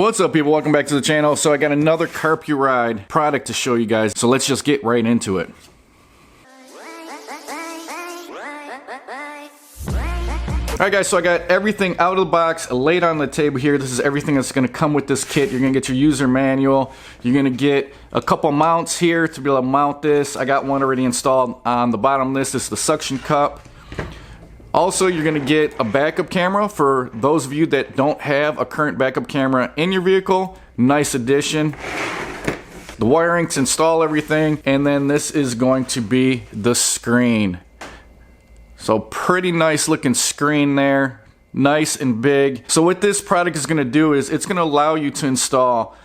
What's up, people? Welcome back to the channel. So I got another Carpuride product to show you guys, so let's just get right into it. Alright guys, so I got everything out of the box laid on the table here. This is everything that's going to come with this kit. You're going to get your user manual. You're going to get a couple mounts here to be able to mount this. I got one already installed on the bottom of this. This is the suction cup. Also, you're going to get a backup camera for those of you that don't have a current backup camera in your vehicle. Nice addition. The wiring to install everything. And then this is going to be the screen. So pretty nice looking screen there, nice and big. So what this product is going to do is it's going to allow you to install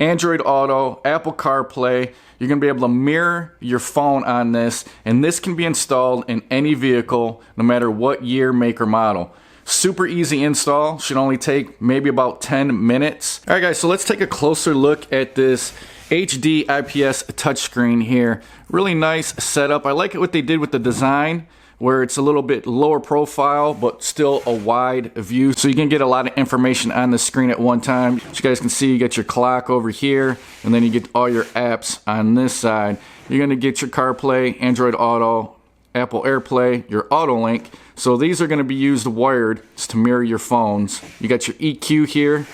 Android Auto, Apple CarPlay. You're going to be able to mirror your phone on this, and this can be installed in any vehicle, no matter what year, make, or model. Super easy install, should only take maybe about 10 minutes. Alright guys, so let's take a closer look at this HD IPS touchscreen here. Really nice setup. I like it what they did with the design, where it's a little bit lower profile but still a wide view, so you can get a lot of information on the screen at one time. As you guys can see, you get your clock over here, and then you get all your apps on this side. You're going to get your CarPlay, Android Auto, Apple AirPlay, your AutoLink. So these are going to be used wired to mirror your phones. You got your EQ here,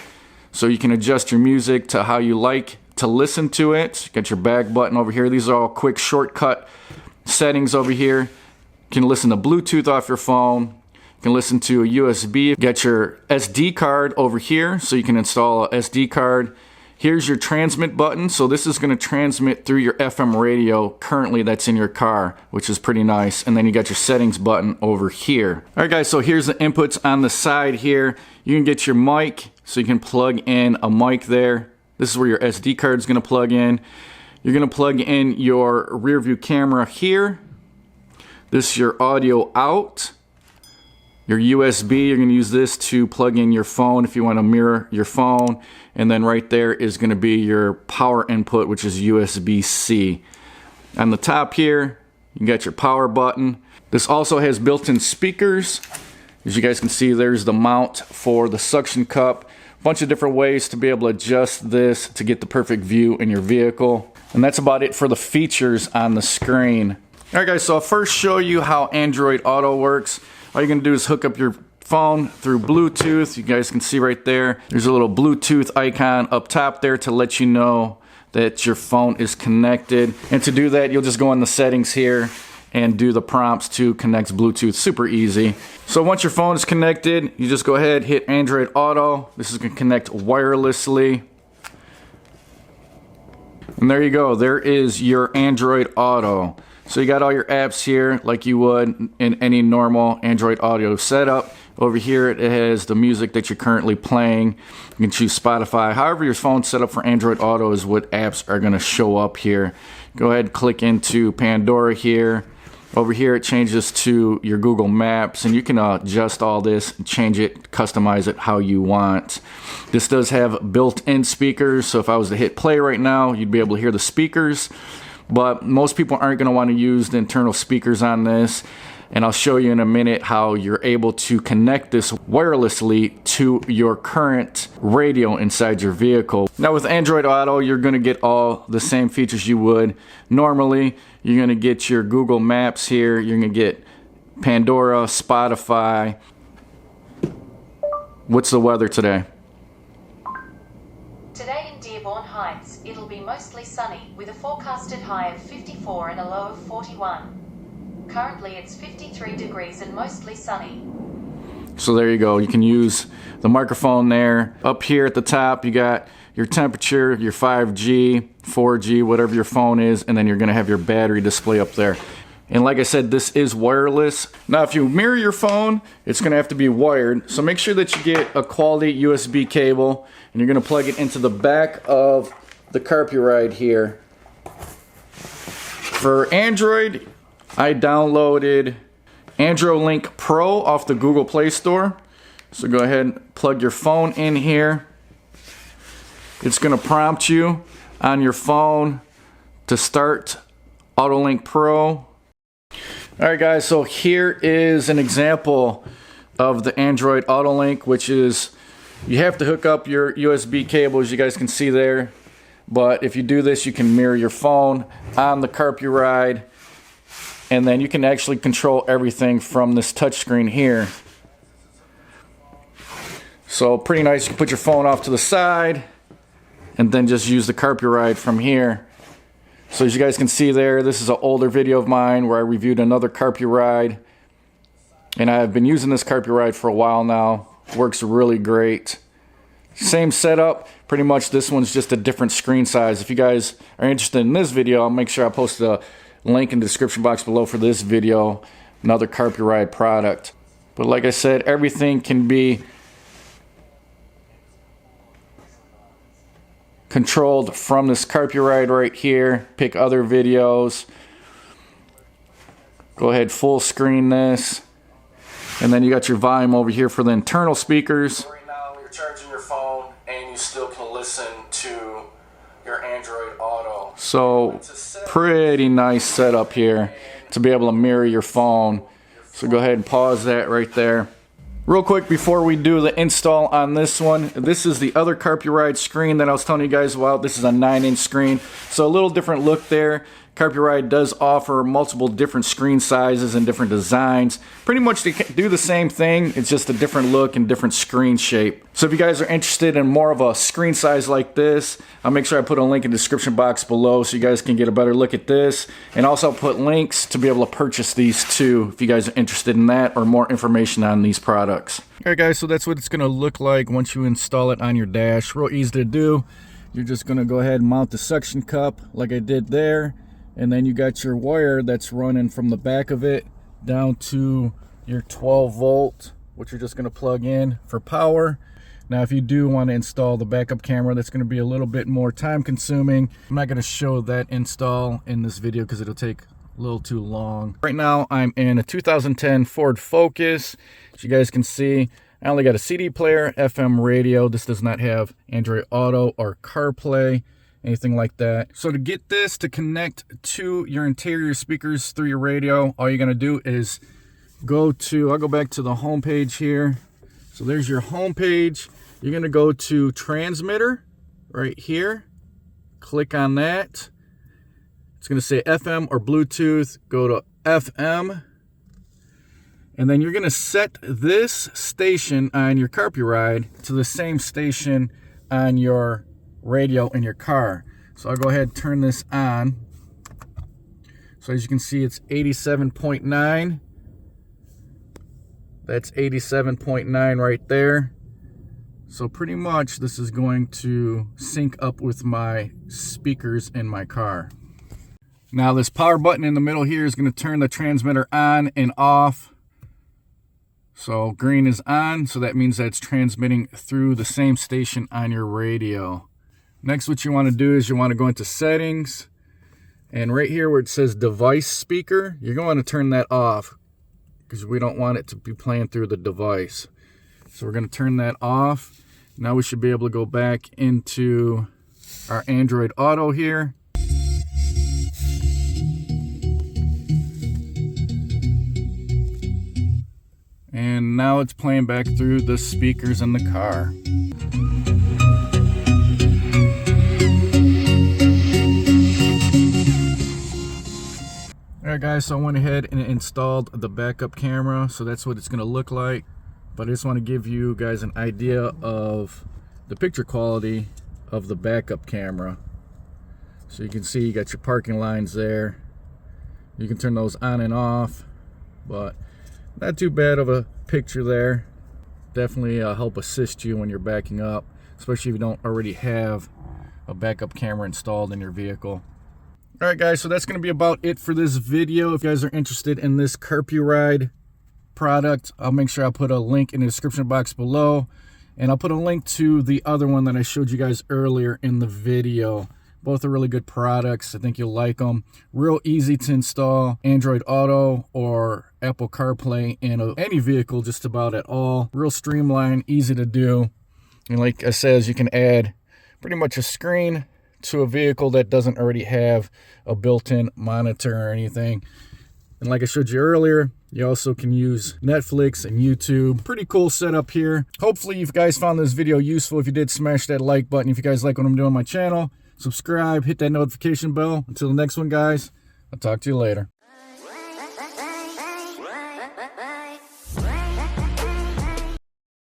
so you can adjust your music to how you like to listen to it. You got your back button over here. These are all quick shortcut settings over here. You can listen to Bluetooth off your phone. You can listen to a USB. You got your SD card over here, so you can install a SD card. Here's your transmit button. So this is going to transmit through your FM radio currently that's in your car, which is pretty nice. And then you got your settings button over here. All right guys, so here's the inputs on the side here. You can get your mic, so you can plug in a mic there. This is where your SD card is going to plug in. You're going to plug in your rear view camera here. This is your audio out. Your USB, you're going to use this to plug in your phone if you want to mirror your phone. And then right there is going to be your power input, which is USB-C. On the top here, you got your power button. This also has built-in speakers. As you guys can see, there's the mount for the suction cup. A bunch of different ways to be able to adjust this to get the perfect view in your vehicle. And that's about it for the features on the screen. Alright guys, so I'll first show you how Android Auto works. All you're going to do is hook up your phone through Bluetooth. You guys can see right there, there's a little Bluetooth icon up top there to let you know that your phone is connected. And to do that, you'll just go in the settings here and do the prompts to connect Bluetooth. Super easy. So once your phone is connected, you just go ahead, hit Android Auto. This is going to connect wirelessly. And there you go, there is your Android Auto. So you got all your apps here like you would in any normal Android Auto setup. Over here it has the music that you're currently playing. You can choose Spotify. However your phone's set up for Android Auto is what apps are going to show up here. Go ahead and click into Pandora here. Over here it changes to your Google Maps, and you can adjust all this, change it, customize it how you want. This does have built-in speakers, so if I was to hit play right now, you'd be able to hear the speakers. But most people aren't going to want to use the internal speakers on this, and I'll show you in a minute how you're able to connect this wirelessly to your current radio inside your vehicle. Now with Android Auto, you're going to get all the same features you would normally. You're going to get your Google Maps here, you're going to get Pandora, Spotify. What's the weather today? Today in Dearborn Heights, it'll be mostly sunny, with a forecasted high of 54 and a low of 41. Currently it's 53 degrees and mostly sunny. So there you go, you can use the microphone there. Up here at the top, you got your temperature, your 5G, 4G, whatever your phone is, and then you're going to have your battery display up there. And like I said, this is wireless. Now if you mirror your phone, it's going to have to be wired. So make sure that you get a quality USB cable, and you're going to plug it into the back of the Carpuride here. For Android, I downloaded AndroLink Pro off the Google Play Store. So go ahead and plug your phone in here. It's going to prompt you on your phone to start AutoLink Pro. Alright guys, so here is an example of the Android AutoLink, which is You have to hook up your USB cable, as you guys can see there. But if you do this, you can mirror your phone on the Carpuride, and then you can actually control everything from this touchscreen here. So pretty nice. You can put your phone off to the side and then just use the Carpuride from here. So as you guys can see there, this is an older video of mine where I reviewed another Carpuride, and I've been using this Carpuride for a while now. Works really great. Same setup, pretty much. This one's just a different screen size. If you guys are interested in this video, I'll make sure I post a link in the description box below for this video, another Carpuride product. But like I said, everything can be controlled from this Carpuride right here. Pick other videos. Go ahead, full screen this. And then you got your volume over here for the internal speakers. Right now you're charging your phone and you still can listen to your Android Auto. So pretty nice setup here to be able to mirror your phone. So go ahead and pause that right there. Real quick before we do the install on this one, this is the other Carpuride screen that I was telling you guys about. This is a 9-inch screen, so a little different look there. Carpuride does offer multiple different screen sizes and different designs. Pretty much they do the same thing, it's just a different look and different screen shape. So if you guys are interested in more of a screen size like this, I'll make sure I put a link in the description box below so you guys can get a better look at this. And also I'll put links to be able to purchase these too if you guys are interested in that or more information on these products. Alright guys, so that's what it's going to look like once you install it on your dash. Real easy to do. You're just going to go ahead and mount the suction cup like I did there. And then you got your wire that's running from the back of it down to your 12 volt, which you're just going to plug in for power. Now if you do want to install the backup camera, that's going to be a little bit more time consuming. I'm not going to show that install in this video because it'll take a little too long. Right now I'm in a 2010 Ford Focus. As you guys can see, I only got a CD player, FM radio. This does not have Android Auto or CarPlay, anything like that. So to get this to connect to your interior speakers through your radio, all you're gonna do is I'll go back to the home page here. So there's your home page. You're gonna go to transmitter right here. Click on that. It's gonna say FM or Bluetooth. Go to FM. And then you're gonna set this station on your Carpuride to the same station on your radio in your car. So I'll go ahead and turn this on. So as you can see, it's 87.9. That's 87.9 right there. So pretty much this is going to sync up with my speakers in my car. Now this power button in the middle here is going to turn the transmitter on and off. So green is on, so that means that it's transmitting through the same station on your radio. Next, what you want to do is you want to go into settings, and right here where it says device speaker, you're going to turn that off because we don't want it to be playing through the device. So we're going to turn that off. Now we should be able to go back into our Android Auto here. And now it's playing back through the speakers in the car. Alright guys, so I went ahead and installed the backup camera, so that's what it's going to look like. But I just want to give you guys an idea of the picture quality of the backup camera. So you can see you got your parking lines there. You can turn those on and off, but not too bad of a picture there. Definitely help assist you when you're backing up, especially if you don't already have a backup camera installed in your vehicle. Alright guys, so that's going to be about it for this video. If you guys are interested in this Carpuride product, I'll make sure I put a link in the description box below. And I'll put a link to the other one that I showed you guys earlier in the video. Both are really good products. I think you'll like them. Real easy to install Android Auto or Apple CarPlay in any vehicle just about at all. Real streamlined, easy to do. And like I said, you can add pretty much a screen to a vehicle that doesn't already have a built-in monitor or anything. And like I showed you earlier, You also can use Netflix and YouTube. Pretty cool setup here. Hopefully you guys found this video useful. If you did, smash that like button. If you guys like what I'm doing on my channel, subscribe, hit that notification bell. Until the next one, guys, I'll talk to you later.